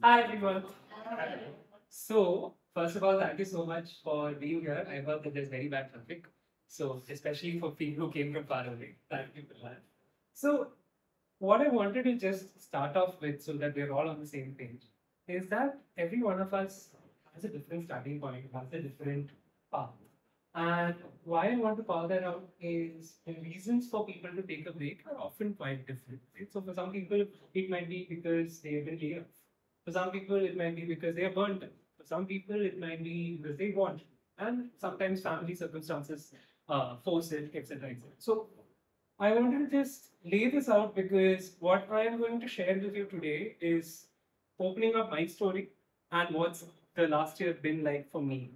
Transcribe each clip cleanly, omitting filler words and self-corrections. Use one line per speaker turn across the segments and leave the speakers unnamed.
Hi everyone. So, first of all, thank you so much for being here. I heard that there's very bad traffic. So, especially for people who came from far away, thank you for that. So, what I wanted to just start off with so that we're all on the same page is that every one of us has a different starting point, has a different path. And why I want to call that out is the reasons for people to take a break are often quite different. Right? So for some people, it might be because they've been laid off. For some people, it might be because they are burnt out. For some people, it might be because they want. And sometimes family circumstances force it, etc. etc. So I wanted to just lay this out because what I am going to share with you today is opening up my story and what's the last year been like for me.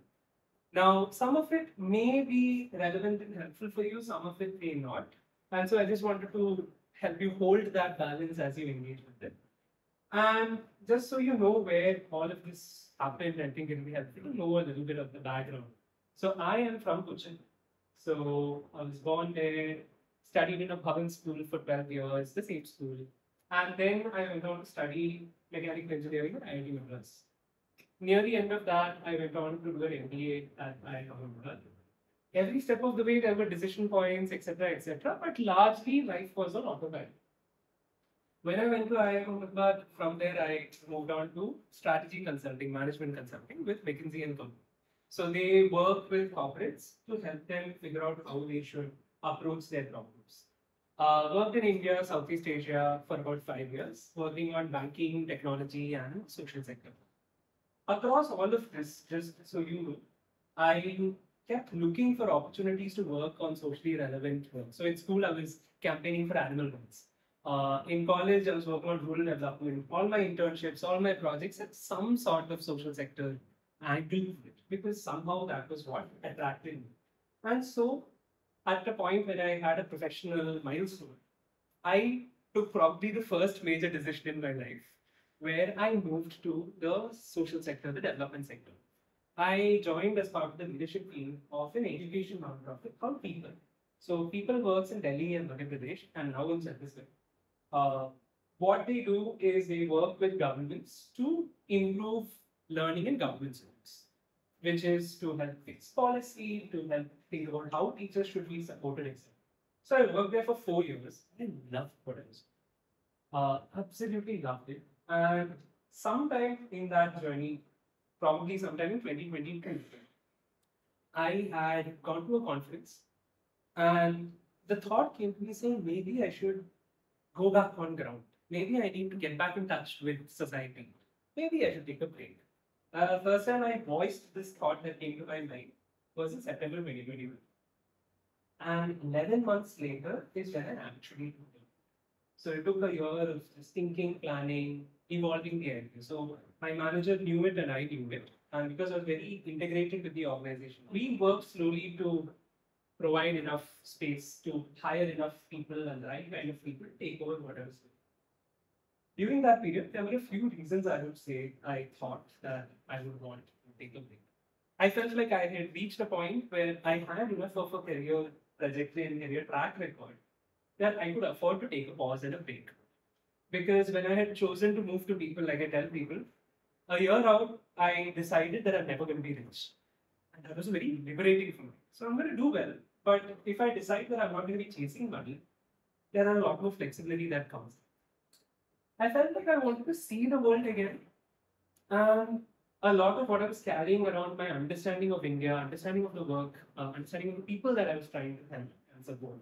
Now, some of it may be relevant and helpful for you, some of it may not. And so I just wanted to help you hold that balance as you engage with it. And just so you know where all of this happened, I think it will be helpful to know a little bit of the background. So I am from Cochin. So I was born there, studied in a public school for 12 years, the same school. And then I went on to study mechanical engineering at IIT Madras. Near the end of that, I went on to do an MBA at IIT. Every step of the way, there were decision points, etc., but largely life was on autopilot. When I went to IIT, from there I moved on to strategy consulting, management consulting with McKinsey and Company. So they work with corporates to help them figure out how they should approach their problems. Worked in India, Southeast Asia for about 5 years, working on banking, technology, and social sector. Across all of this, just so you know, I kept looking for opportunities to work on socially relevant work. So in school, I was campaigning for animal rights. In college, I was working on rural development. All my internships, all my projects had some sort of social sector angle to it because somehow that was what attracted me. And so, at the point when I had a professional milestone, I took probably the first major decision in my life where I moved to the social sector, the development sector. I joined as part of the leadership team of an education nonprofit called People. So People works in Delhi and Madhya Pradesh and now in Chhattisgarh. Uh, what they do is they work with governments to improve learning in government schools, which is to help fix policy, to help think about how teachers should be supported, etc. So I worked there for 4 years. I loved what I was doing. Absolutely loved it. And sometime in that journey, probably sometime in 2022, I had gone to a conference and the thought came to me saying maybe I should go back on ground. Maybe I need to get back in touch with society. Maybe I should take a break. First time I voiced this thought that came to my mind was in September 2021. And 11 months later is when I actually took it. So it took a year of just thinking, planning, evolving the idea. So my manager knew it and I knew it. And because I was very integrated with the organization, we worked slowly to provide enough space to hire enough people and the right kind of people to take over what I was doing. During that period, there were a few reasons I would say I thought that I would want to take a break. I felt like I had reached a point where I had enough of a career trajectory and career track record that I could afford to take a pause and a break. Because when I had chosen to move to People, like I tell people, a year out, I decided that I'm never going to be rich. And that was very liberating for me. So I'm going to do well. But if I decide that I'm not going to be chasing money, there are a lot more flexibility that comes. I felt like I wanted to see the world again. And a lot of what I was carrying around my understanding of India, understanding of the work, understanding of the people that I was trying to help and support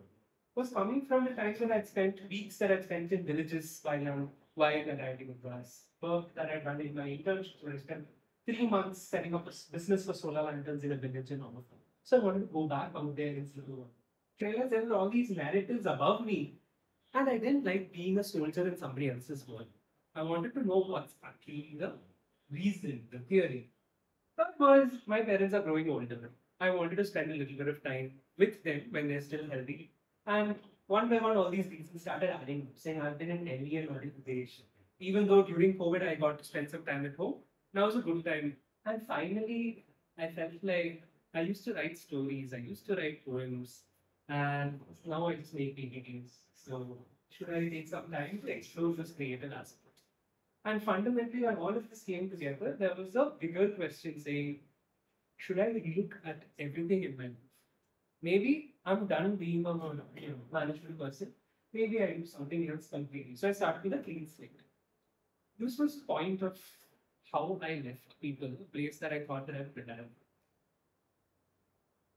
was coming from the times when I'd spent weeks that I'd spent in villages while at IIT Madras, work that I'd done in my internships where I spent 3 months setting up a business for solar lanterns in a village and all of that. So I wanted to go back out there and see the world. I realized there were all these narratives above me, and I didn't like being a soldier in somebody else's world. I wanted to know what's actually the reason, the theory. That was my parents are growing older. I wanted to spend a little bit of time with them when they're still healthy. And one by one, all these reasons started adding up, saying I've been in Delhi and Madhya Pradesh. Even though during COVID I got to spend some time at home, now is a good time. And finally, I felt like I used to write stories, I used to write poems, and now I just make PPTs. So should I take some time to explore this creative aspect? And fundamentally, when all of this came together, there was a bigger question saying, should I look at everything in my life? Maybe I'm done being a management person. Maybe I do something else completely. So I started with a clean slate. This was the point of how I left people, a place that I thought that I would retire.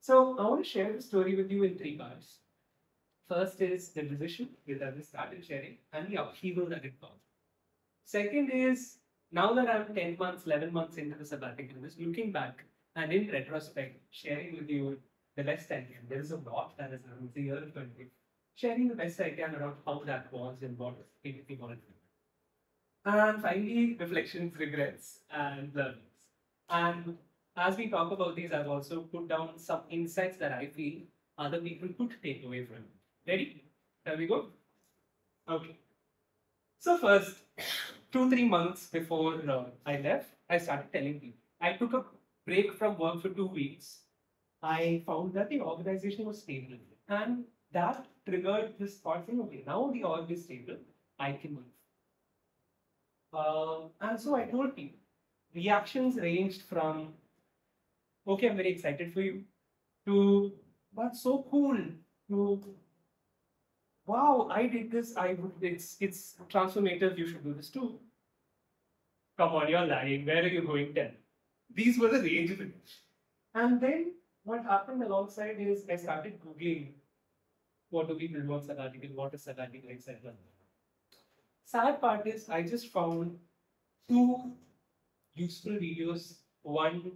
So I want to share the story with you in three parts. First is the decision that I started sharing and the upheaval that it caused. Second is now that I'm 10 months, 11 months into the sabbatical, just looking back and in retrospect, sharing with you the best I can. There is a lot that has happened. It's a year of 20. Sharing the best I can around how that was and what we wanted to do. And finally, reflections, regrets, and learnings. And as we talk about these, I've also put down some insights that I feel other people could take away from it. Ready? There we go. Okay. So first, 2-3 months before I left, I started telling people. I took a break from work for 2 weeks. I found that the organization was stable. And that triggered this thought saying, okay, now the org is stable, I can move. And so I told people. Reactions ranged from, okay, I'm very excited for you, to, that's so cool, to, wow, I did this, it's transformative, you should do this too. Come on, you're lying, where are you going then? These were the range of it. And then what happened alongside is I started Googling what do people do on Sabbatical, what is Sabbatical, etc. Sad part is I just found 2 useful videos, one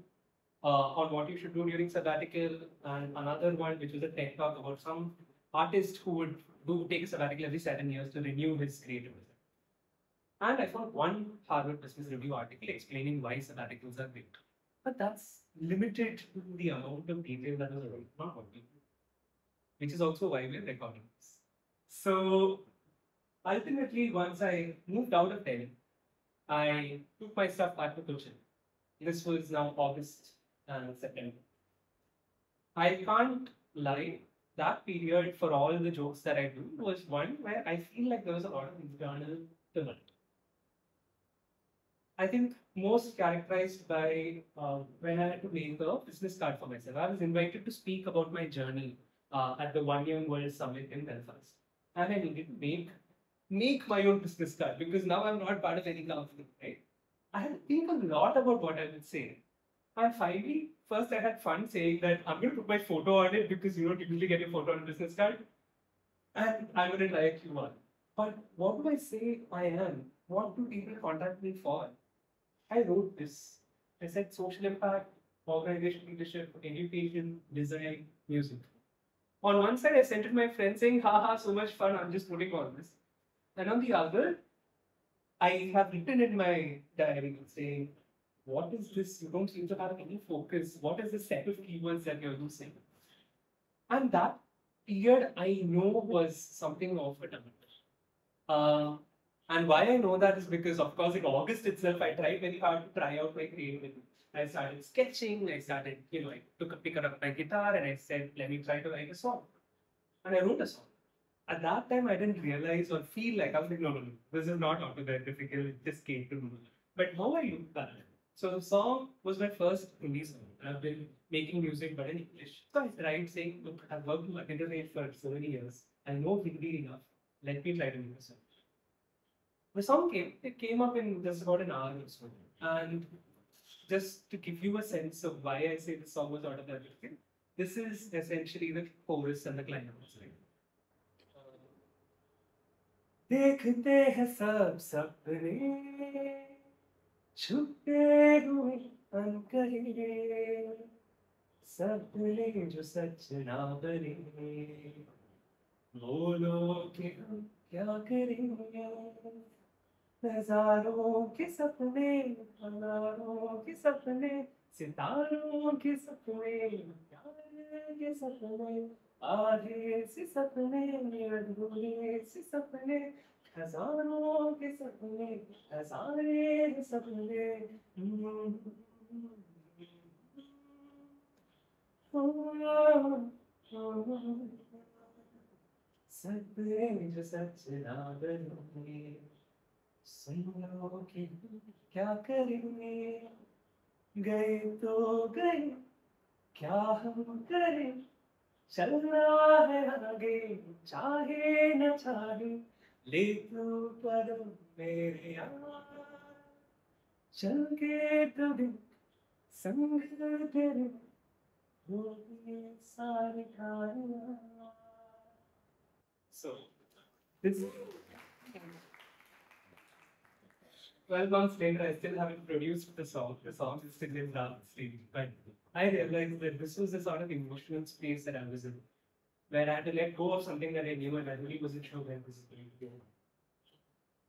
on what you should do during sabbatical, and another one which was a TED talk about some artist who would take a sabbatical every 7 years to renew his creative wisdom. And I found one Harvard Business Review article explaining why sabbaticals are great. But that's limited to the amount of detail that was written about it, which is also why we're recording this. So ultimately, once I moved out of Delhi, I took my stuff back to Cochin. This was now August and September. I can't lie, that period for all the jokes that I do was one where I feel like there was a lot of internal tumult. I think most characterized by when I had to make a business card for myself. I was invited to speak about my journey at the One Young World Summit in Belfast. And I needed to make my own business card because now I'm not part of any company, right? I had to think a lot about what I would say. And finally, first I had fun saying that I'm going to put my photo on it because you don't usually get your photo on a business card. And I'm going to try a Q1. But what do I say I am? What do people contact me for? I wrote this. I said social impact, organization leadership, education, design, music. On one side, I sent it to my friend saying, haha, so much fun, I'm just putting all this. And on the other, I have written in my diary saying, what is this? You don't seem to have any focus. What is the set of keywords that you're using? And that period I know was something of a tumult. And why I know that is because, of course, in August itself, I tried very hard to try out my creativity. I started sketching, I started, I took a picker up my guitar and I said, let me try to write a song. And I wrote a song. At that time, I didn't realize or feel like, I was like, no, this is not autobiographical, it just came to me. But now I look back. So the song was my first Hindi song. I've been making music, but in English. So I tried saying, look, I've worked with internet for so many years. I know Hindi enough. Let me try to make a song. The song came up in just about an hour or so. And just to give you a sense of why I say the song was autobiographical, this is essentially the chorus and the climax. देखते हैं सब सपने छुपे हुए अनकहे सपने जो सच ना बने बोलो कि हम क्या करेंगे हजारों के सपने हजारों के सपने सितारों के सपने प्यार के सपने आधे से सपने अधूरे से सपने हजारों के सपने हजारे सपने सपने जो सच ना बने सुन लो कि क्या करेंगे, गए तो गए, क्या हम करें, चलना है आगे, चाहे न चाहे, ले तू पर मेरे यार, चल के तो दिन संग तेरे, हो गए सारे ख्याल. So, this 12 months later, I still haven't produced the song. The song is still in the stage. But I realized that this was the sort of emotional space that I was in, where I had to let go of something that I knew and I really wasn't sure where this is going to go.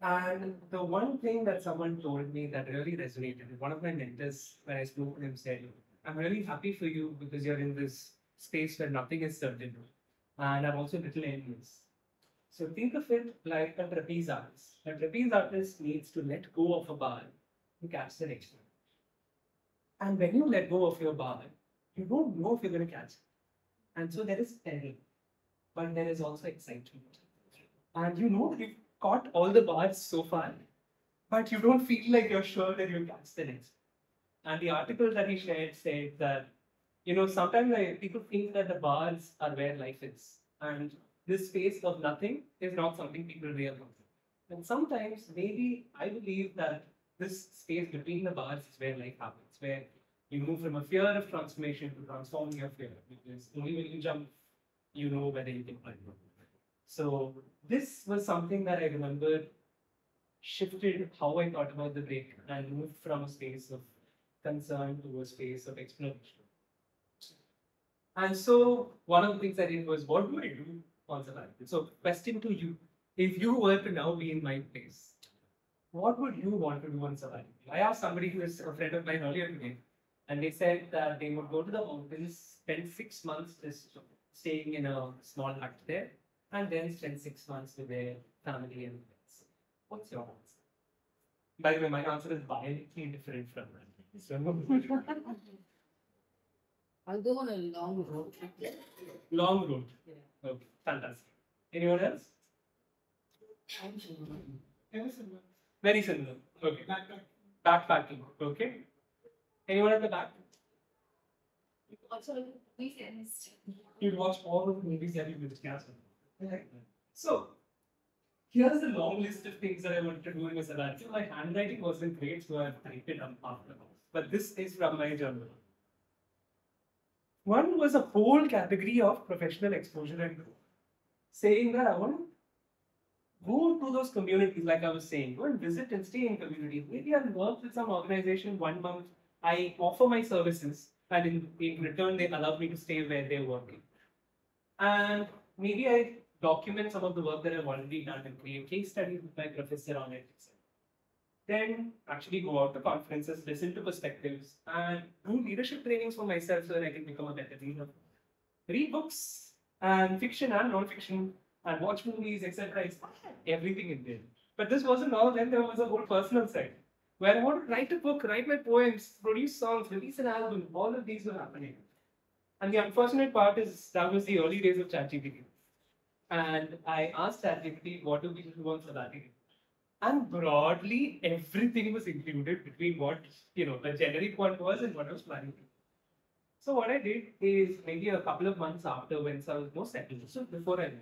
And the one thing that someone told me that really resonated, one of my mentors, when I spoke to him, said, I'm really happy for you because you're in this space where nothing is certain. And I'm also a little envious. So think of it like a trapeze artist. A trapeze artist needs to let go of a bar to catch the next one. And when you let go of your bar, you don't know if you're going to catch it. And so there is terror, but there is also excitement. And you know that you've caught all the bars so far, but you don't feel like you're sure that you'll catch the next. And the article that he shared said that, sometimes people think that the bars are where life is. And this space of nothing is not something people realize. And sometimes, maybe I believe that this space between the bars is where life happens, where you move from a fear of transformation to transforming your fear. Because only when you jump, you know whether you can climb. So this was something that I remembered shifted how I thought about the break and moved from a space of concern to a space of exploration. And so one of the things I did was, what do I do on Sabbatical? So question to you, if you were to now be in my place, what would you want to do on Sabbatical? I asked somebody who is a friend of mine earlier today, and they said that they would go to the mountains, spend 6 months just staying in a small hut there, and then spend 6 months with their family and friends. What's your answer? By the way, my answer is violently different from that. So,
I'll go on a long road trip.
long road.
Yeah.
Okay, fantastic. Anyone else?
I'm sure.
Very similar. Very similar. Okay. Backpacking. Okay. Anyone at the back?
Also, weekends.
You'd watch all of the movies that you discussed. So, here's the long list of things that I wanted to do in a sabbatical. My handwriting wasn't great, so I've typed it up after. But this is from my journal. One was a whole category of professional exposure and growth, saying that I want to go to those communities, like I was saying, go and visit and stay in communities. Maybe I'll work with some organization 1 month. I offer my services, and in return, they allow me to stay where they're working. And maybe I document some of the work that I've already done and create case studies with my professor on it. Then actually go out to conferences, listen to perspectives, and do leadership trainings for myself so that I can become a better leader. Read books and fiction and non-fiction and watch movies, etc. Everything in there. But this wasn't all. Then there was a whole personal side where I want to write a book, write my poems, produce songs, release an album. All of these were happening. And the unfortunate part is that was the early days of ChatGPT. And I asked ChatGPT, what do we do on Sabbatical? And broadly, everything was included between what, the generic one was and what I was planning to do. So what I did is maybe a couple of months after, when I was more settled, so before I left,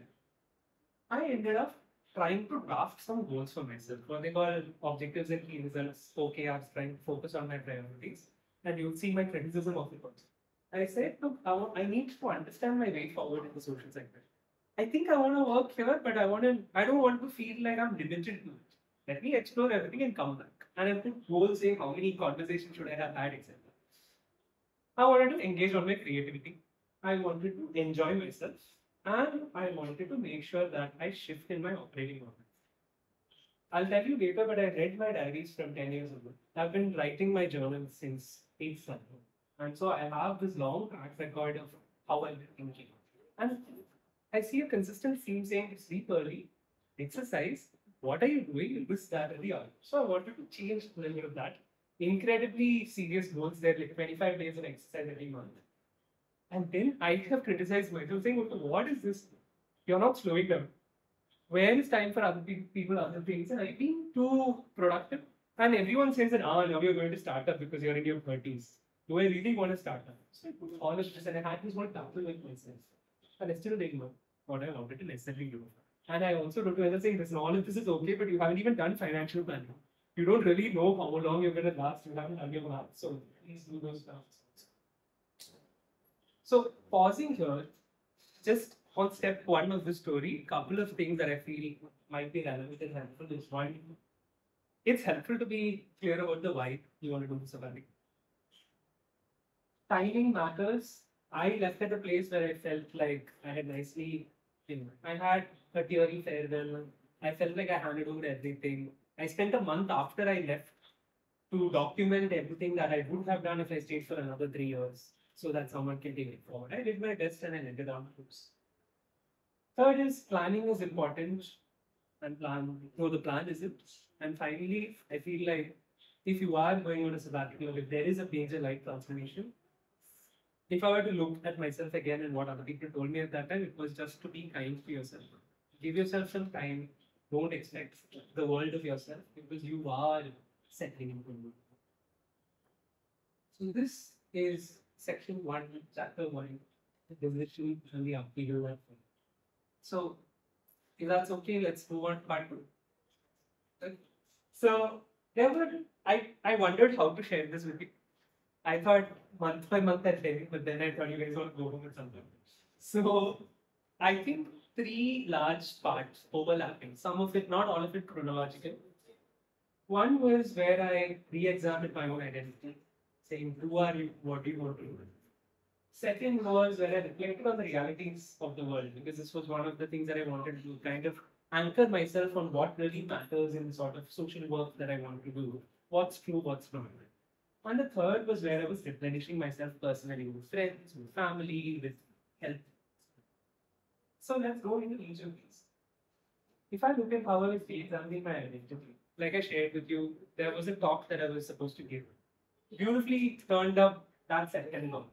I ended up trying to draft some goals for myself, what they call objectives and key results. Okay, I was trying to focus on my priorities, and you'll see my criticism of it also. I said, look, I need to understand my way forward in the social sector. I think I want to work here, but I don't want to feel like I'm limited to it. Let me explore everything and come back. And I put goals saying how many conversations should I have had, etc. I wanted to engage on my creativity. I wanted to enjoy myself. And I wanted to make sure that I shift in my operating model. I'll tell you later, but I read my diaries from 10 years ago. I've been writing my journal since 8th standard. And so I have this long track record of how I've been thinking. And I see a consistent theme saying sleep early, exercise. What are you doing? This, that, and the other. So I wanted to change a little bit of that. Incredibly serious goals there, like 25 days of exercise every month. And then I have criticized myself saying, okay, what is this? You're not slowing down. where is time for other people, other things, and I've been too productive. And everyone says that, now you're going to start up because you're in your 30s. Do I really want to start up? So I put all of this, and I had this one battle with myself. And I still didn't know what I wanted to necessarily do. And I also wrote to myself saying, listen, all of this is okay, but you haven't even done financial planning. You don't really know how long you're going to last. You haven't done your math. So please do those tasks. So pausing here, just on step one of the story, couple of things that I feel might be relevant and helpful is one, it's helpful to be clear about the why you want to do the sabbatical. Timing matters. I left at a place where I felt like I had nicely, I had a teary farewell. I felt like I handed over everything. I spent a month after I left to document everything that I would have done if I stayed for another 3 years so that someone can take it forward. I did my best and I let it down. Third is planning is important and the plan isn't. And finally, I feel like if you are going on a sabbatical, if there is a major life transformation, if I were to look at myself again and what other people told me at that time, it was just to be kind to yourself. Give yourself some time. Don't expect the world of yourself because you are settling into it. So this is section 1, chapter 1, the decision and the upheaval. So if that's okay, let's move on to part 2. Okay. So I wondered how to share this with you. I thought month by month I'd share it, but then I thought you guys would go home with something. So I think 3 large parts overlapping, some of it, not all of it chronological. One was where I re-examined my own identity, saying, who are you, what do you want to do? Second was where I reflected on the realities of the world, because this was one of the things that I wanted to kind of anchor myself on what really matters in the sort of social work that I want to do. What's true, what's not. And the third was where I was replenishing myself personally with friends, with family, with health. So let's go into each of these. If I look at how I was re-examining my identity, like I shared with you, there was a talk that I was supposed to give. Beautifully turned up that September.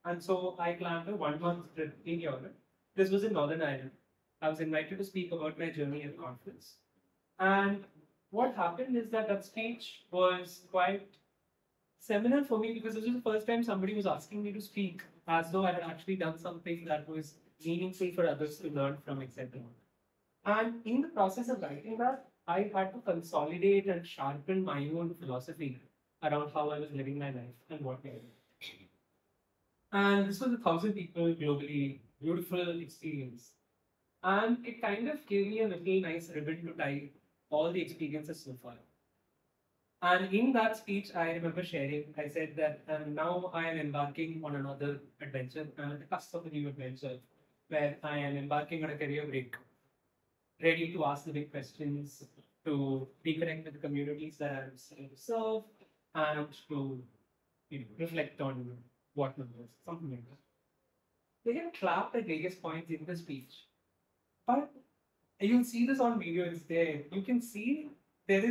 And so I planned a 1-month trip in Europe. This was in Northern Ireland. I was invited to speak about my journey at the conference. And what happened is that speech was quite seminal for me because this was the first time somebody was asking me to speak as though I had actually done something that was meaningful for others to learn from, etc. And in the process of writing that, I had to consolidate and sharpen my own philosophy around how I was living my life and what I did. And this was 1,000 people globally, beautiful experience. And it kind of gave me a little nice ribbon to tie all the experiences so far. And in that speech, I remember sharing, I said that now I am embarking on another adventure, I'm at the cusp of a new adventure, where I am embarking on a career break, ready to ask the big questions, to reconnect with the communities that I'm starting to serve, and to reflect on what matters, something like that. They get clapped at various points in the speech, but you'll see this on video, it's there. You can see there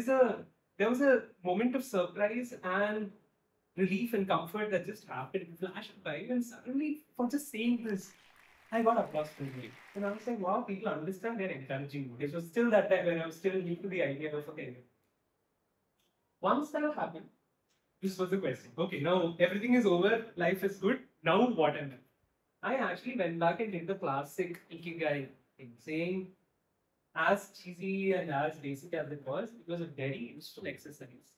was a moment of surprise and relief and comfort that just happened, flashed by, and suddenly, for just saying this, I got applause from me. And I was like, wow, people understand, they're encouraging me. It was still that time when I was still new to the idea of a career. Once that happened, this was the question. Okay, now everything is over, life is good, now what am I? I actually went back and did the classic Ikigai thing, saying, as cheesy and as basic as it was a very useful exercise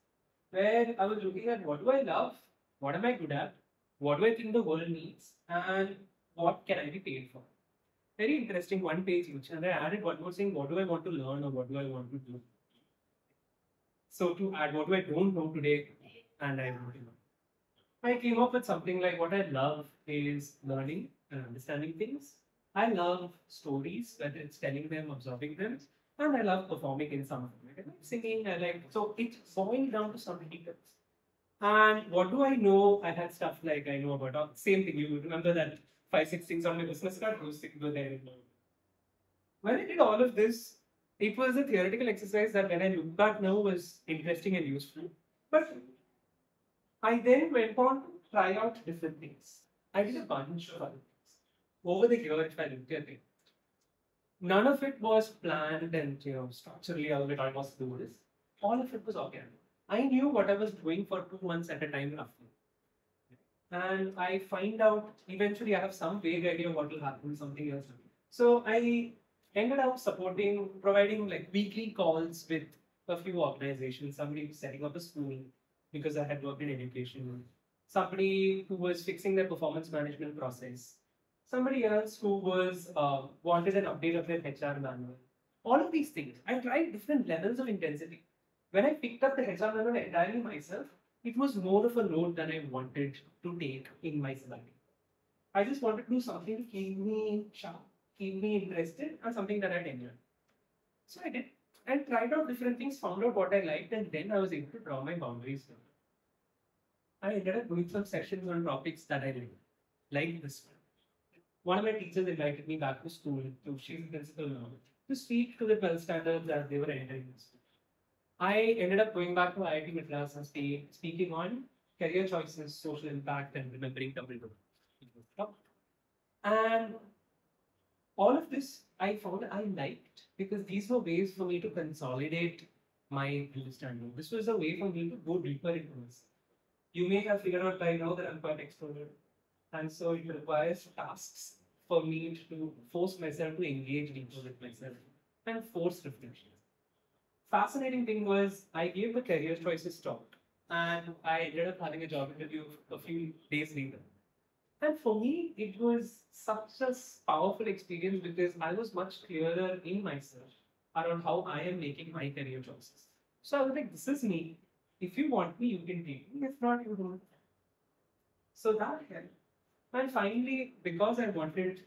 where I was looking at what do I love, what am I good at, what do I think the world needs, and what can I be paid for. Very interesting, 1 page each. And I added one more saying, what do I want to learn or what do I want to do? So to add, what do I don't know today and I want to know. I came up with something like what I love is learning and understanding things. I love stories, whether it's telling them, observing them, and I love performing in some of them. I like singing, so it's boiled down to some details. And what do I know? I had stuff like I know about, same thing, you remember that 5-6 things on my business card, those things were there in my. When I did all of this, it was a theoretical exercise that when I look back now was interesting and useful. But I then went on to try out different things. I did a bunch of other things. Over the year, if I looked at it, None of it was planned and structurally how it almost do this. All of it was organic. I knew what I was doing for 2 months at a time roughly. And I find out eventually I have some vague idea of what will happen, something else. So I ended up providing like weekly calls with a few organizations. Somebody was setting up a school because I had worked in education. Somebody who was fixing their performance management process. Somebody else who was wanted an update of their HR manual. All of these things. I tried different levels of intensity. When I picked up the HR manual entirely myself, it was more of a load than I wanted to take in my sabbatical. I just wanted to do something to keep me sharp, keep me interested, and something that I'd enjoy. So I did and tried out different things, found out what I liked, and then I was able to draw my boundaries. I ended up doing some sessions on topics that I liked, like this one. One of my teachers invited me back to school, she's the principal now, to speak to the 12 standards as they were entering the school. I ended up going back to IIT Madras and speaking on career choices, social impact, and remembering double. And all of this I found I liked because these were ways for me to consolidate my understanding. This was a way for me to go deeper into this. You may have figured out by now that I'm quite extrovert, and so it requires tasks for me to force myself to engage deeper with myself and force reflection. Fascinating thing was I gave the career choices talk and I ended up having a job interview a few days later. And for me, it was such a powerful experience because I was much clearer in myself around how I am making my career choices. So I was like, this is me. If you want me, you can take me. If not, you don't. So that helped. And finally, because I wanted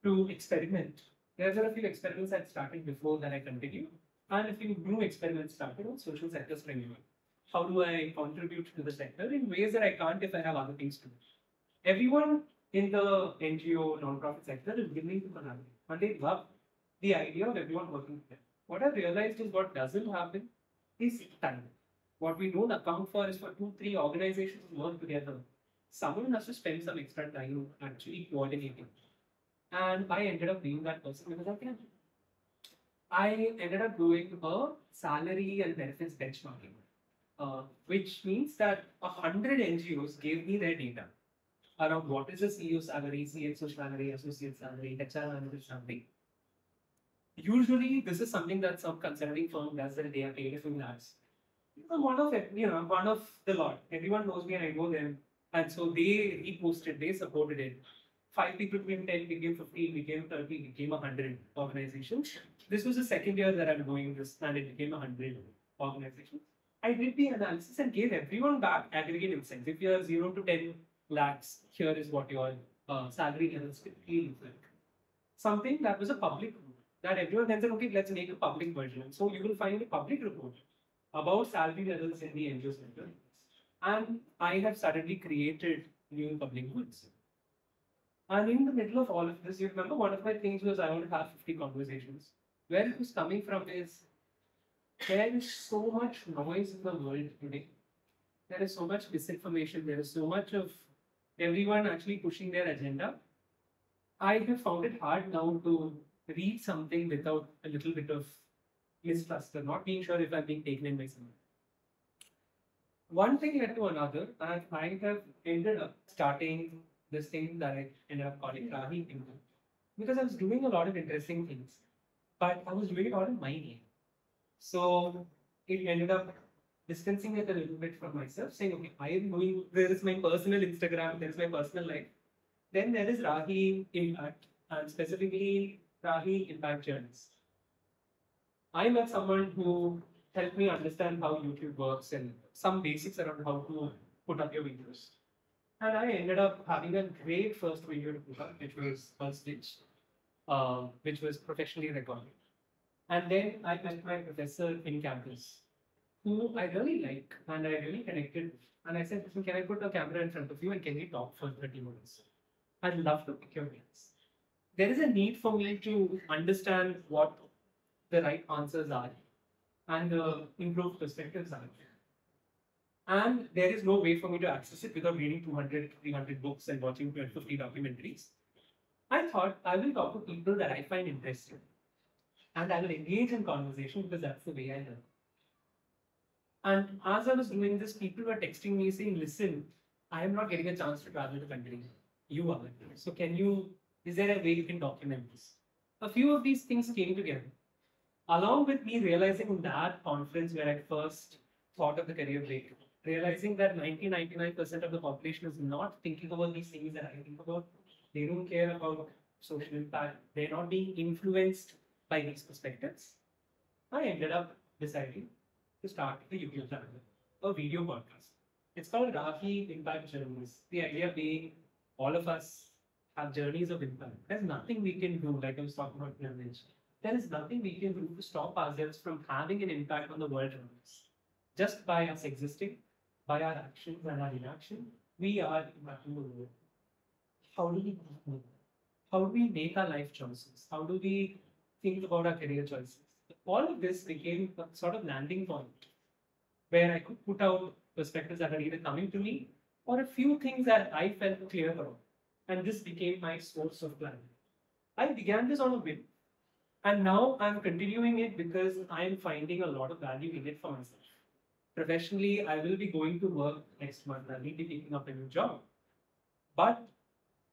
to experiment, there were a few experiments I started before that I continued. And a few new experiments started on social sectors renewal. How do I contribute to the sector in ways that I can't if I have other things to do? Everyone in the NGO, non-profit sector is willing to collaborate. And they love the idea of everyone working together. What I've realized is what doesn't happen is time. What we don't account for is for 2, 3 organizations to work together. Someone has to spend some extra time actually coordinating. And I ended up being that person because I can. I ended up doing a salary and benefits benchmarking, which means that 100 NGOs gave me their data around what is the CEO salary, CXO salary, associate salary, HR manager salary. Usually, this is something that some consulting firm does that they are paid a few lakhs. I'm one of it, one of the lot. Everyone knows me and I know them. And so they reposted, they supported it. 5 people became 10, became 15, became 30, became 100 organizations. This was the second year that I'm doing this and it became 100 organizations. I did the analysis and gave everyone back aggregate insights. If you're 0 to 10 lakhs, here is what your salary levels typically look like. Something that was a public report that everyone then said, okay, let's make a public version. So you will find a public report about salary levels in the NGO sector. And I have suddenly created new public goods. And in the middle of all of this, you remember one of my things was I want to have 50 conversations. Where it was coming from is there is so much noise in the world today. There is so much misinformation. There is so much of everyone actually pushing their agenda. I have found it hard now to read something without a little bit of mistrust or not being sure if I'm being taken in by someone. One thing led to another, and I have ended up starting this thing that I ended up calling Raahi because I was doing a lot of interesting things, but I was doing it all in my name. So it ended up distancing it a little bit from myself, saying, okay, I am doing, there is my personal Instagram, there is my personal life. Then there is Raahi Impact, and specifically Raahi Impact Journeys. I met someone who helped me understand how YouTube works and some basics around how to put up your videos. And I ended up having a great first video to put up, which was First Stitch, which was professionally recorded. And then I met my professor in campus, who I really like and I really connected with. And I said, listen, can I put a camera in front of you and can we talk for 30 minutes? I'd love to pick your brains. There is a need for me to understand what the right answers are and the improved perspectives are. And there is no way for me to access it without reading 200, 300 books and watching 50 documentaries. I thought I will talk to people that I find interesting and I will engage in conversation because that's the way I learn. And as I was doing this, people were texting me saying, listen, I am not getting a chance to travel to country. You are. So is there a way you can document this? A few of these things came together. Along with me realizing in that conference where I first thought of the career break, realizing that 99% of the population is not thinking about these things that I think about. They don't care about social impact. They're not being influenced by these perspectives. I ended up deciding to start a YouTube channel, a video podcast. It's called Raahi Impact Journeys. The idea being all of us have journeys of impact. There's nothing we can do, like I was talking about privilege. There is nothing we can do to stop ourselves from having an impact on the world around us. Just by us existing, by our actions and our inaction, we are impacting the world. How do we do? How do we make our life choices? How do we think about our career choices? All of this became a sort of landing point where I could put out perspectives that are either coming to me or a few things that I felt clear about. And this became my source of planning. I began this on a whim, and now I'm continuing it because I'm finding a lot of value in it for myself. Professionally, I will be going to work next month. I will be taking up a new job. But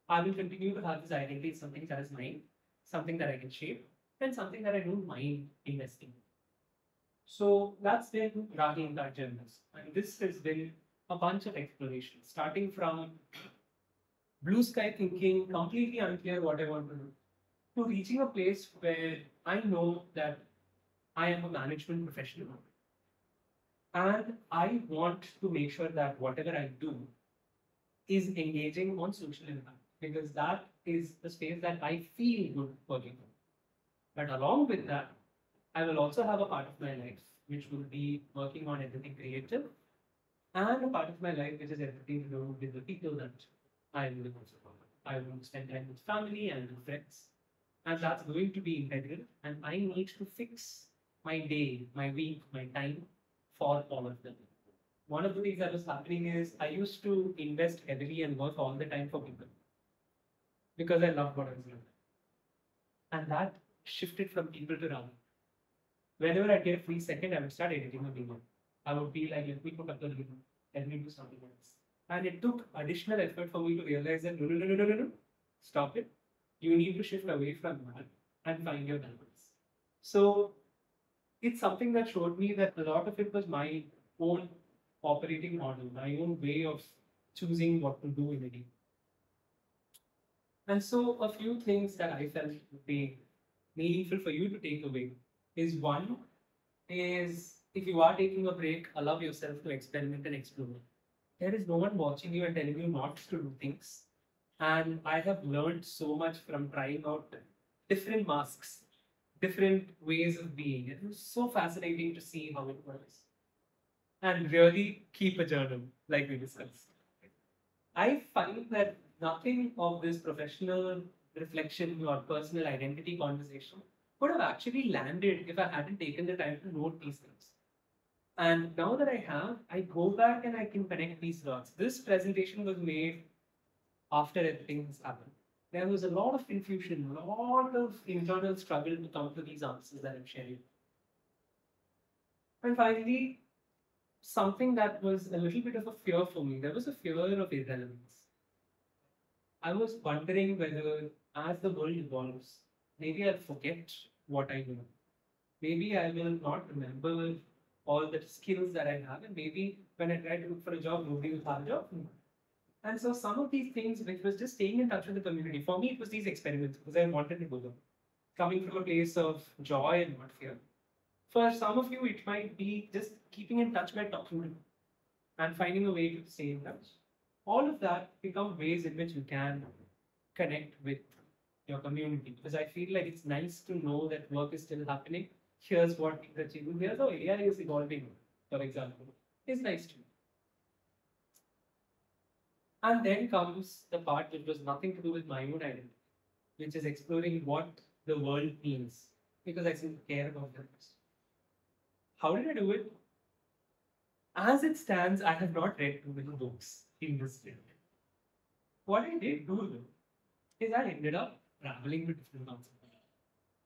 I will continue to have this identity, something that is mine, something that I can shape, and something that I don't mind investing in. So that's been Raahi Impact Journals. And this has been a bunch of explorations, starting from blue sky thinking, completely unclear what I want to do, to reaching a place where I know that I am a management professional. And I want to make sure that whatever I do is engaging on social impact, because that is the space that I feel good working on. But along with that, I will also have a part of my life which will be working on everything creative, and a part of my life which is everything to do with the people that I will also work with. I want to spend time with family and with friends, and that's going to be integral. And I need to fix my day, my week, my time for all of them. One of the things that was happening is I used to invest heavily and work all the time for people because I loved what I was doing. And that shifted from people to Raahi. Whenever I get a free second, I would start editing a video. I would be like, let me put up the video, let me do something else. And it took additional effort for me to realize that no, stop it. You need to shift away from that and find your balance. So it's something that showed me that a lot of it was my own operating model, my own way of choosing what to do in a day. And so a few things that I felt would be meaningful for you to take away is one is if you are taking a break, allow yourself to experiment and explore. There is no one watching you and telling you not to do things. And I have learned so much from trying out different masks, different ways of being. It was so fascinating to see how it works. And really keep a journal, like we discussed. I find that nothing of this professional reflection or personal identity conversation would have actually landed if I hadn't taken the time to note these things. And now that I have, I go back and I can connect these dots. This presentation was made after everything has happened. There was a lot of confusion, a lot of internal struggle to come to these answers that I'm sharing. And finally, something that was a little bit of a fear for me. There was a fear of irrelevance. I was wondering whether, as the world evolves, maybe I'll forget what I know. Maybe I will not remember all the skills that I have, and maybe when I try to look for a job, nobody will have a job. And so some of these things, which was just staying in touch with the community, for me, it was these experiments because I wanted to go there, coming from a place of joy and not fear. For some of you, it might be just keeping in touch by talking to them and finding a way to stay in touch. All of that become ways in which you can connect with your community, because I feel like it's nice to know that work is still happening. Here's what we're achieving. Here's how AI is evolving, for example. It's nice to know. And then comes the part which was nothing to do with my own identity, which is exploring what the world means, because I seem to care about that. How did I do it? As it stands, I have not read too many books in this field. What I did do though, is I ended up traveling to different parts of the world.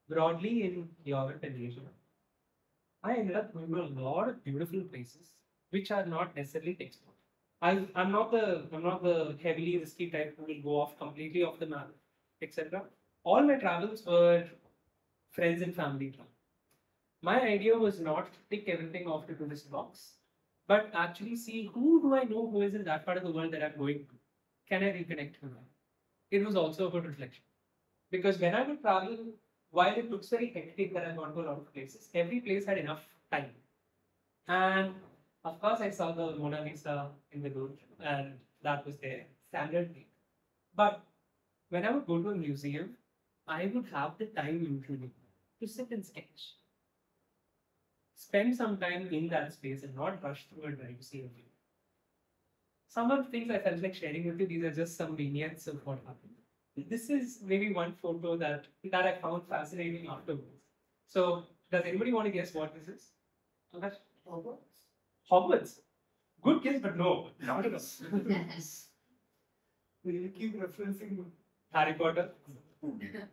Broadly in Europe and Asia, I ended up going to a lot of beautiful places which are not necessarily textbook. I'm not the heavily risky type who will go off completely off the map, etc. All my travels were friends and family travel. My idea was not to tick everything off the tourist box, but actually see who do I know who is in that part of the world that I'm going to. Can I reconnect with them? It was also about reflection. Because when I would travel, while it looks very hectic that I've gone to a lot of places, every place had enough time. And of course, I saw the Mona Lisa in the Louvre, and that was there, standard thing. But when I would go to a museum, I would have the time usually to sit and sketch. Spend some time in that space and not rush through it to see everything. Some of the things I felt like sharing with you, these are just some vignettes of what happened. This is maybe one photo that I found fascinating afterwards. So, does anybody want to guess what this is?
Hogwarts.
Hogwarts. Good guess, but no, not at all.
We keep referencing
Harry Potter. Okay.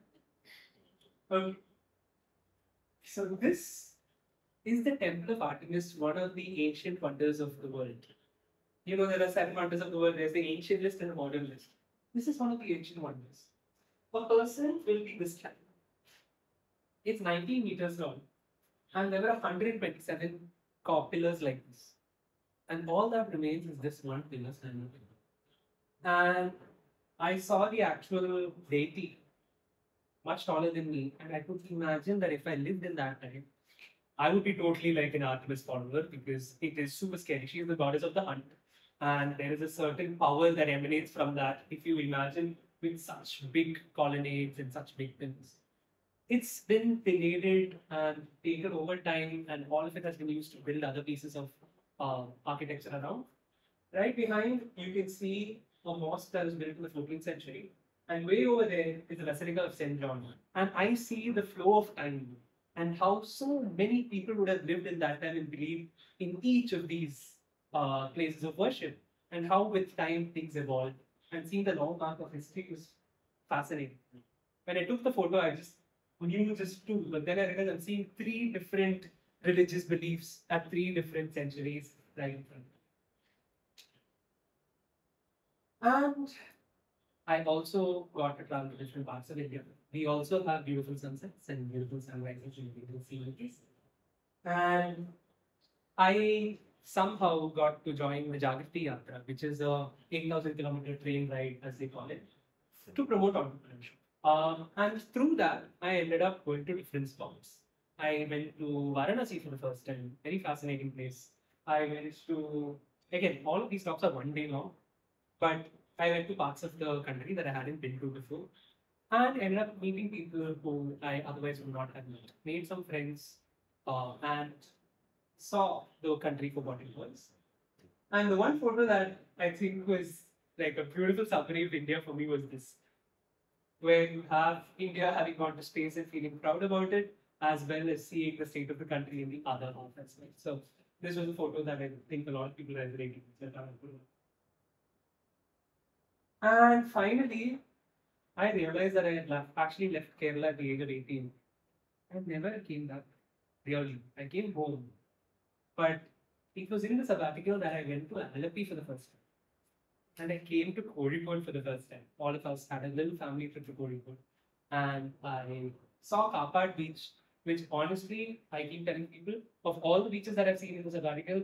So this is the Temple of Artemis, one of the ancient wonders of the world. You know, there are 7 wonders of the world. There's the ancient list and the modern list. This is one of the ancient wonders. A person will be this high. It's 19 meters long. And there were 127 pillars like this. And all that remains is this one pillar standing. And I saw the actual deity much taller than me. And I could imagine that if I lived in that time, I would be totally like an Artemis follower because it is super scary. She is the goddess of the hunt. And there is a certain power that emanates from that. If you imagine with such big colonnades and such big pillars. It's been degraded and taken over time, and all of it has been used to build other pieces of architecture around. Right behind, you can see a mosque that was built in the 14th century, and way over there is the Basilica of St. John. And I see the flow of time and how so many people would have lived in that time and believed in each of these places of worship, and how with time things evolved. And seeing the long arc of history was fascinating. When I took the photo, I just knew just 2, but then I realized I'm seeing 3 different religious beliefs at 3 different centuries right in front of me. And I also got to travel to different parts of India. We also have beautiful sunsets and beautiful sunrises and beautiful sceneries. And I somehow got to join the Jagrati Yatra, which is a 8,000-kilometer train ride, as they call it, to promote entrepreneurship. And through that, I ended up going to different spots. I went to Varanasi for the first time, very fascinating place. I went to, again, all of these stops are 1 day long, but I went to parts of the country that I hadn't been to before, and ended up meeting people who I otherwise would not have met. Made some friends, and saw the country for what it was. And the one photo that I think was like a beautiful summary of India for me was this, where you have India having gone to space and feeling proud about it, as well as seeing the state of the country in the other half as well. So this was a photo that I think a lot of people resonated with. And finally, I realized that I had actually left Kerala at the age of 18. I never came back, really. I came home. But it was in the sabbatical that I went to Alleppey for the first time. And I came to Kozhikode for the first time. All of us had a little family trip to Kozhikode. And I saw Kapad Beach, which honestly, I keep telling people, of all the beaches that I've seen in the sabbatical,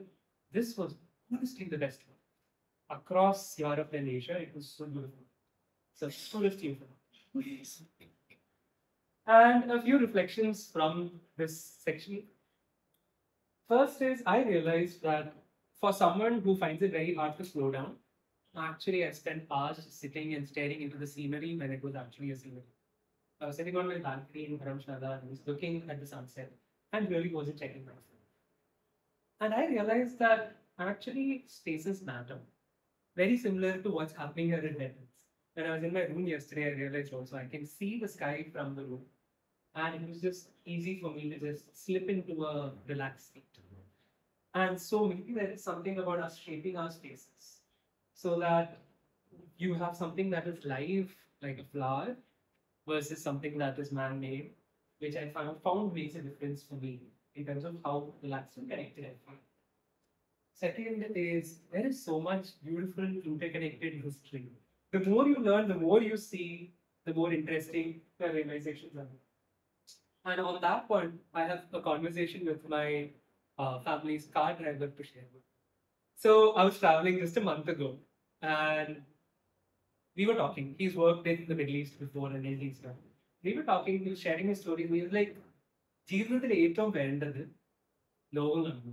this was honestly the best one. Across Europe and Asia, it was so beautiful. So, full of you. And a few reflections from this section. First is, I realized that for someone who finds it very hard to slow down, actually I spent hours just sitting and staring into the scenery when it was actually a scenery. I was sitting on my balcony in Dharamshala and was looking at the sunset and really wasn't checking my phone. And I realized that actually spaces matter. Very similar to what's happening here in Vettaths. When I was in my room yesterday, I realized also I can see the sky from the room. And it was just easy for me to just slip into a relaxed state. And so maybe there is something about us shaping our spaces so that you have something that is live, like a flower, versus something that is man-made, which I found makes a difference for me in terms of how relaxed and connected I feel. Second is there is so much beautiful interconnected history. The more you learn, the more you see, the more interesting the realizations are. And on that point, I have a conversation with my family's car driver to share with. So I was traveling just a month ago, and we were talking. He's worked in the Middle East before and in East now. We were talking, he was sharing his stories. He was like, ജീവിതത്തിൽ ഏറ്റവും വേണ്ടത് ലോകങ്ങളാണ്.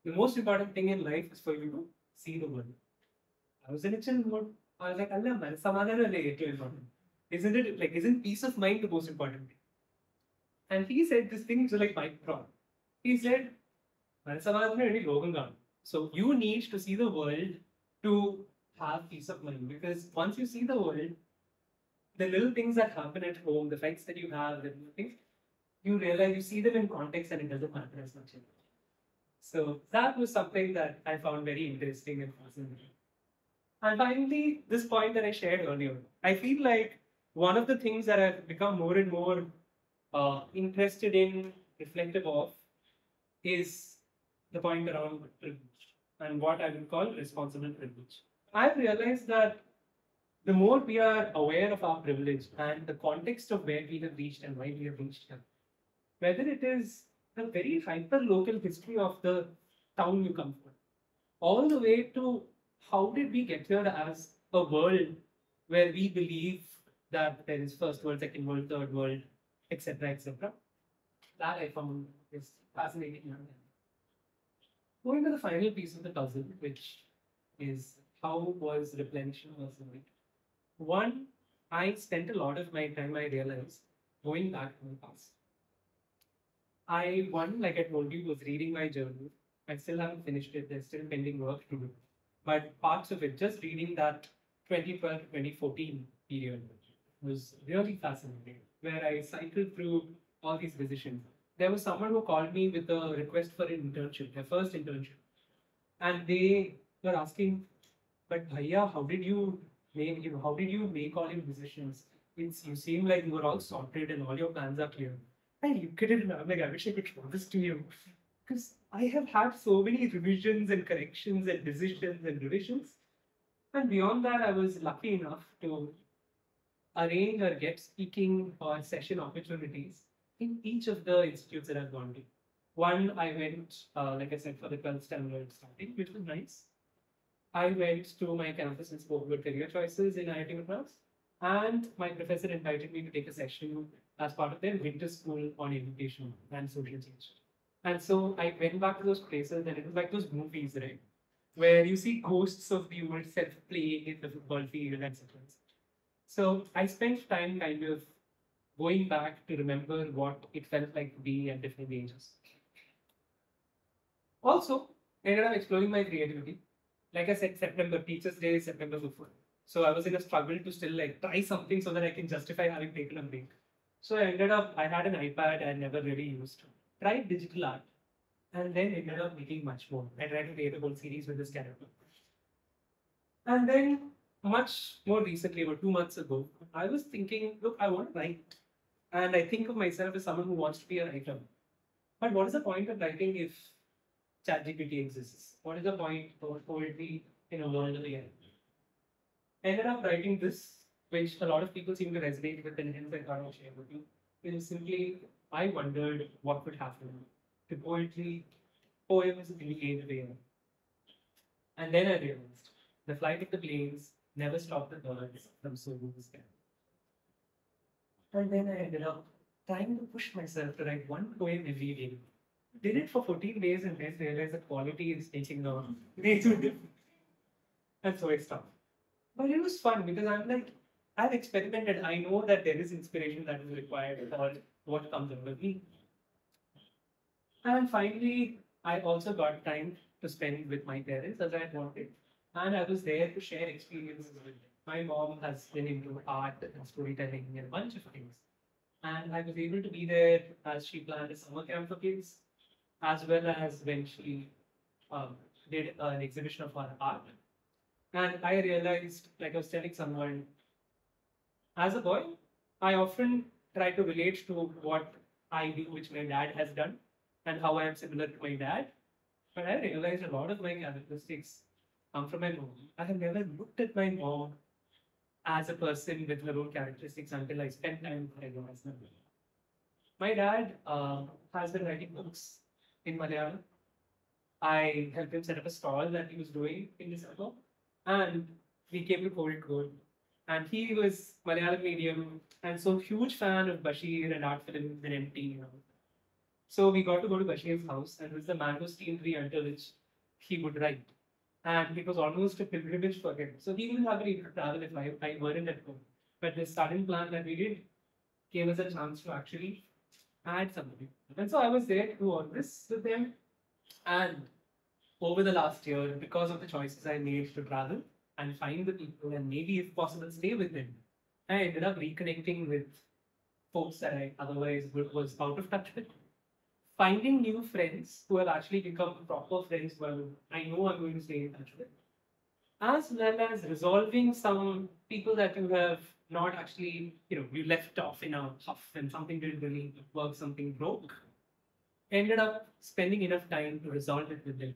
The most important thing in life is for you to see the world. I was in a chill mood. I was like, Allah, man, samadhanam alle ഏറ്റവും important. Isn't it like, isn't peace of mind the most important thing? And he said this thing was like mic drop. He said, man, samadhanam really logam കാണും. So you need to see the world to have peace of mind, because once you see the world, the little things that happen at home, the fights that you have, the little things, you realize you see them in context and it doesn't matter as much anymore. So that was something that I found very interesting and fascinating. And finally, this point that I shared earlier, I feel like one of the things that I've become more and more interested in, reflective of, is the point around privilege and what I would call responsible privilege. I've realized that the more we are aware of our privilege and the context of where we have reached and why we have reached here, whether it is the very hyper-local history of the town you come from, all the way to how did we get here as a world where we believe that there is first world, second world, third world, etc., etc. That I found is fascinating. Going to the final piece of the puzzle, which is how was replenishing also made. One, I spent a lot of my time, I realized, going back to the past. Like I told you, was reading my journal. I still haven't finished it. There's still pending work to do. But parts of it, just reading that 2012 2014 period was really fascinating, where I cycled through all these decisions. There was someone who called me with a request for an internship, their first internship. And they were asking, but Bhaiya, how did you make all your decisions? You seem like you were all sorted and all your plans are clear. I look at it and I'm like, I wish I could show this to you. Because I have had so many revisions and corrections and decisions and revisions. And beyond that, I was lucky enough to arrange or get speaking or session opportunities in each of the institutes that I've gone to. One, I went, like I said, for the 12th standard starting, which was nice. I went to my campus and spoke about career choices in IIT Madras. And my professor invited me to take a session as part of their winter school on education and social change. And so I went back to those places, and it was like those movies, right? Where you see ghosts of the old self playing in the football field, etc. So I spent time kind of going back to remember what it felt like to be at different ages. Also, I ended up exploring my creativity. Like I said, September, Teachers' Day, September before. So I was in a struggle to still like try something so that I can justify having taken a break. So I had an iPad I never really used. Tried digital art, and then ended up making much more. I tried to create a whole series with this character. And then much more recently, about 2 months ago, I was thinking, look, I want to write. And I think of myself as someone who wants to be a writer. But what is the point of writing if ChatGPT exists? What is the point of poetry in a world of AI? Ended up writing this, which a lot of people seem to resonate with, and hence I thought I'll share with you. It is simply, I wondered what would happen to poetry, poems in the age of AI. And then I realized the flight of the planes never stopped the birds from soaring the sky. And then I ended up trying to push myself to write one poem every day. Did it for 14 days and then realized the quality is taking off way too different. And so I stopped. But it was fun because I'm like, I've experimented. I know that there is inspiration that is required for what comes out of me. And finally, I also got time to spend with my parents as I had wanted. And I was there to share experiences with them. My mom has been into art and storytelling and a bunch of things. And I was able to be there as she planned a summer camp for kids, as well as when she did an exhibition of her art. And I realized, like I was telling someone, as a boy, I often try to relate to what I do, which my dad has done, and how I am similar to my dad. But I realized a lot of my characteristics come from my mom. I have never looked at my mom as a person with her own characteristics until I spent time with her as well. My dad has been writing books in Malayalam. I helped him set up a stall that he was doing in December, and we came to Kozhikode. And he was Malayalam medium, and so huge fan of Bashir and art films and MT. So we got to go to Bashir's house, and it was the mangosteen tree under which he would write. And it was almost a pilgrimage for him. So he wouldn't have been able to travel if I weren't at home. But this sudden plan that we did gave us a chance to actually add something. And so I was there to do all this with them. And over the last year, because of the choices I made to travel and find the people and maybe, if possible, stay with them, I ended up reconnecting with folks that I otherwise was out of touch with. Finding new friends who have actually become proper friends who I know I'm going to stay in touch with, as well as resolving some people that you have not actually, you left off in a huff and something didn't really work, something broke. Ended up spending enough time to resolve it with them.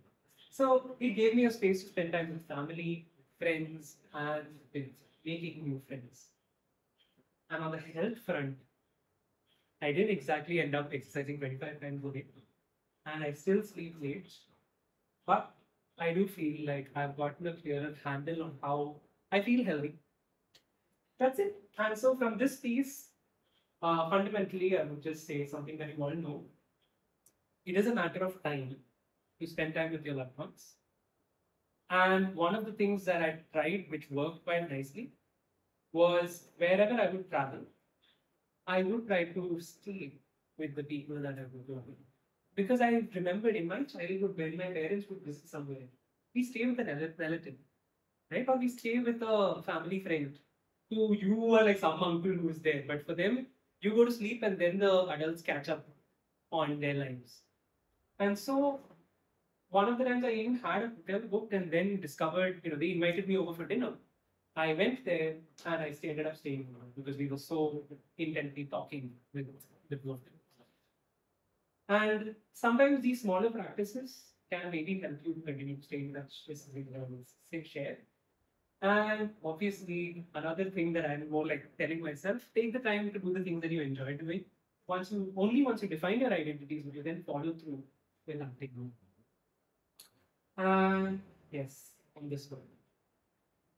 So it gave me a space to spend time with family, friends, and with making new friends. And on the health front, I didn't exactly end up exercising 25 times a day, and I still sleep late. But I do feel like I've gotten a clearer handle on how I feel healthy. That's it. And so from this piece, fundamentally, I would just say something that you all know. It is a matter of time to spend time with your loved ones. And one of the things that I tried, which worked quite nicely, was wherever I would travel, I would try to stay with the people that I would go with. Because I remembered in my childhood when my parents would visit somewhere, we stay with a relative, right? Or we stay with a family friend who you are like some uncle who's there. But for them, you go to sleep and then the adults catch up on their lives. And so one of the times I even had a hotel booked and then discovered, they invited me over for dinner. I went there and I ended up staying because we were so intently talking with the two of them. And sometimes these smaller practices can maybe help you continue to stay in touch with something that I will share. And obviously, another thing that I'm more like telling myself, take the time to do the things that you enjoy doing. Once you define your identities, you then follow through with acting. And yes, on this one,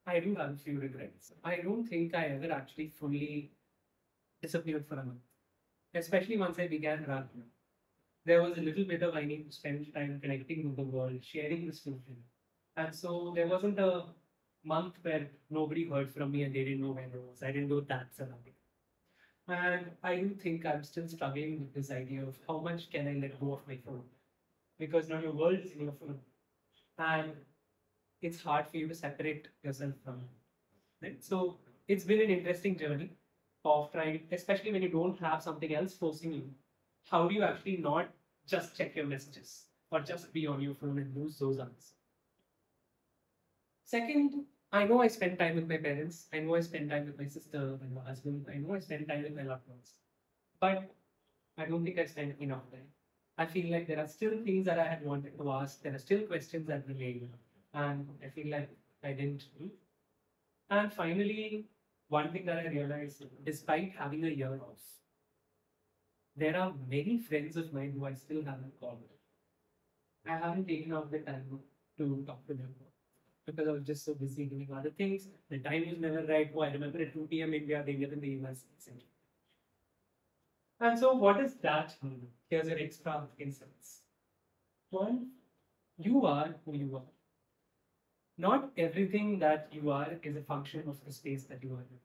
I do have a few regrets. I don't think I ever actually fully disappeared for a month, especially once I began Raahi. There was a little bit of I need to spend time connecting with the world, sharing this with them. And so there wasn't a month where nobody heard from me and they didn't know where I was. I didn't know that surrounding. And I do think I'm still struggling with this idea of how much can I let go of my phone? Because now your world is in your phone. And it's hard for you to separate yourself from it. Right? So it's been an interesting journey of trying, especially when you don't have something else forcing you. How do you actually not just check your messages or just be on your phone and lose those hours? Second, I know I spend time with my parents. I know I spend time with my sister and my husband. I know I spend time with my loved ones. But I don't think I spend enough time. I feel like there are still things that I had wanted to ask. There are still questions that remain. And I feel like I didn't do. And finally, one thing that I realized, despite having a year off, there are many friends of mine who I still haven't called. I haven't taken out the time to talk to them because I was just so busy doing other things. The time was never right. Oh, I remember at 2 p.m. India, they get in the emails. And so, what does that mean? Here's an extra insights. One, you are who you are. Not everything that you are is a function of the space that you are in.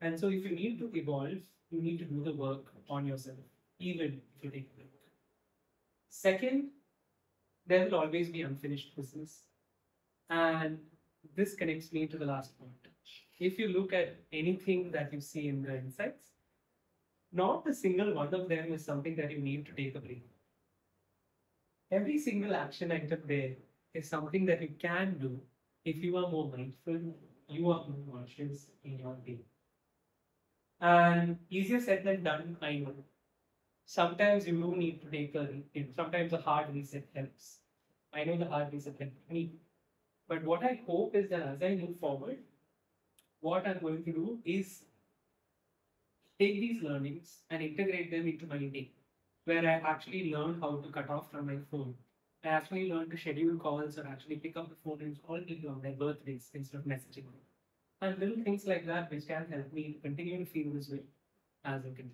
And so if you need to evolve, you need to do the work on yourself, even if you take a break. Second, there will always be unfinished business. And this connects me to the last point. If you look at anything that you see in the insights, not a single one of them is something that you need to take a break. Every single action item there is something that you can do if you are more mindful, you are more conscious in your day. And easier said than done, I know. Sometimes you do need to take sometimes a hard reset helps. I know the hard reset helped me. But what I hope is that as I move forward, what I'm going to do is take these learnings and integrate them into my day, where I actually learn how to cut off from my phone. I actually learn to schedule calls or actually pick up the phone and call people on their birthdays instead of messaging them. And little things like that which can help me to continue to feel this way as I continue.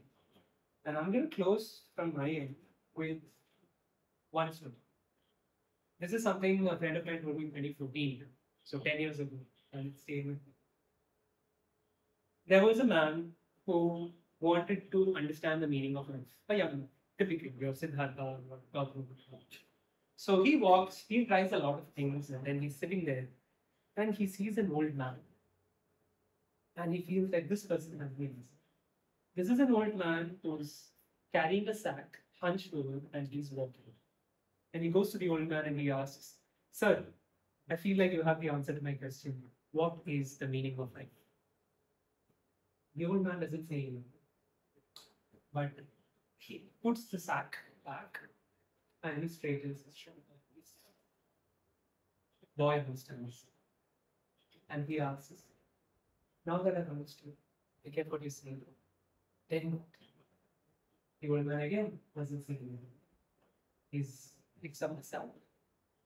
And I'm going to close from my end with one story. This is something a friend of mine told me in 2014, so 10 years ago, and it stayed with me. There was a man who wanted to understand the meaning of life. A young man, typically, your Siddhartha or Gautam. So he walks, he tries a lot of things, and then he's sitting there and he sees an old man. And he feels like this person has wings. This is an old man who's carrying a sack, hunched over, and he's walking. And he goes to the old man and he asks, "Sir, I feel like you have the answer to my question. What is the meaning of life?" The old man doesn't say anything, but he puts the sack back and he straightens his shoulder. Boy understands. And he asks, "Now that I've understood, I get what you're saying. Then what?" The old man again doesn't say anything. He picks up the sack,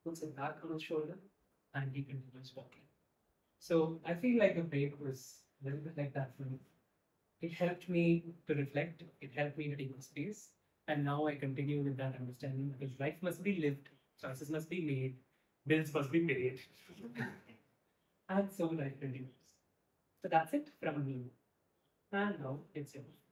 puts it back on his shoulder, and he continues walking. So I feel like the break was a little bit like that for me. It helped me to reflect, it helped me to take space, and now I continue with that understanding because life must be lived, choices must be made, bills must be paid, and so life continues. So that's it from me. And now it's yours.